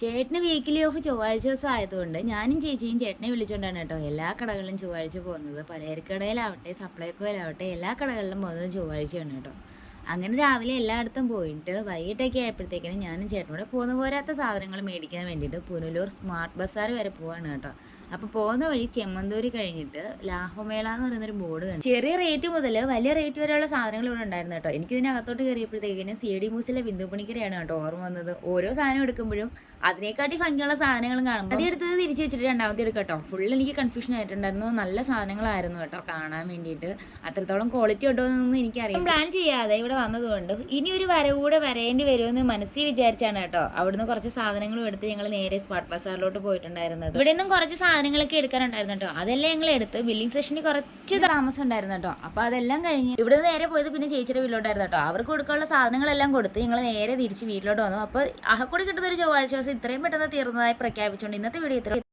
ചേട്ടന് weekly of ചൊവ്വാഴ്ച ദിവസം ആയതുകൊണ്ട് ഞാനും ചേച്ചിയും ചേട്ടനെ വിളിച്ചുകൊണ്ടാണ് കേട്ടോ എല്ലാ കടകളിലും ചൊവ്വാഴ്ച പോകുന്നത്. പലചരക്കടയിലാവട്ടെ സപ്ലൈക്കോയിലാവട്ടെ എല്ലാ കടകളിലും പോകുന്നത് ചൊവ്വാഴ്ചയാണ് കേട്ടോ. അങ്ങനെ രാവിലെ എല്ലായിടത്തും പോയിട്ട് വൈകിട്ടൊക്കെ ആയപ്പോഴത്തേക്കിനും ഞാനും ചേട്ടനോടെ പോന്നു പോരാത്ത സാധനങ്ങൾ മേടിക്കാൻ വേണ്ടിയിട്ട് പുനലൂർ സ്മാർട്ട് ബസാർ വരെ പോവാണ് കേട്ടോ. അപ്പോൾ പോകുന്ന വഴി ചെമ്മന്തൂര് കഴിഞ്ഞിട്ട് ലാഭമേള എന്ന് പറയുന്നൊരു ബോർഡ് കണ്ടു. ചെറിയ റേറ്റ് മുതൽ വലിയ റേറ്റ് വരെയുള്ള സാധനങ്ങൾ ഇവിടെ ഉണ്ടായിരുന്നു കേട്ടോ. എനിക്കിതിനകത്തോട്ട് കയറിയപ്പോഴത്തേക്കിനും CD മൂസിലെ ബിന്ദു പണിക്കരെയാണ് കേട്ടോ ഓർമ്മ വന്നത്. ഓരോ സാധനം എടുക്കുമ്പോഴും അതിനെക്കാട്ടി ഭംഗിയുള്ള സാധനങ്ങളും കാണും. അത് എടുത്തത് തിരിച്ച് വെച്ചിട്ട് രണ്ടാമത്തെ എടുക്കാം കേട്ടോ. ഫുൾ എനിക്ക് കൺഫ്യൂഷൻ ആയിട്ടുണ്ടായിരുന്നു. നല്ല സാധനങ്ങളായിരുന്നു കേട്ടോ കാണാൻ വേണ്ടിയിട്ട്. അത്രത്തോളം ക്വാളിറ്റി ഉണ്ടോ എന്നൊന്നും എനിക്കറിയാം. പ്ലാൻ ചെയ്യാതെ ഇവിടെ വന്നതുകൊണ്ട് ഇനി ഒരു വരവൂടെ വരേണ്ടി വരുമെന്ന് മനസ്സിൽ വിചാരിച്ചാണ് കേട്ടോ അവിടുന്ന് കുറച്ച് സാധനങ്ങളും എടുത്ത് ഞങ്ങൾ നേരെ സ്മാർട്ട് ബസാറിലോട്ട് പോയിട്ടുണ്ടായിരുന്നത്. ഇവിടെ നിന്നും കുറച്ച് സാധനങ്ങളൊക്കെ എടുക്കാനുണ്ടായിരുന്നു കേട്ടോ. അതെല്ലാം ഞങ്ങൾ എടുത്ത് ബില്ലിംഗ് സെഷനിൽ കുറച്ച് താമസം ഉണ്ടായിരുന്നു കേട്ടോ. അപ്പോൾ അതെല്ലാം കഴിഞ്ഞ് ഇവിടെ നേരെ പോയത് പിന്നെ ചേച്ചിയുടെ വീട്ടിലോട്ടായിരുന്നു കേട്ടോ. അവർക്ക് കൊടുക്കാനുള്ള സാധനങ്ങളെല്ലാം കൊടുത്ത് ഞങ്ങൾ നേരെ തിരിച്ച് വീട്ടിലോട്ട് വന്നു. അപ്പോൾ അഹക്കൂടി കിട്ടുന്ന ഒരു ചൊവ്വാഴ്ച ദിവസം ഇത്രയും പെട്ടെന്ന് തീർന്നതായി പ്രഖ്യാപിച്ചുകൊണ്ട് ഇന്നത്തെ വീഡിയോ ഇത്ര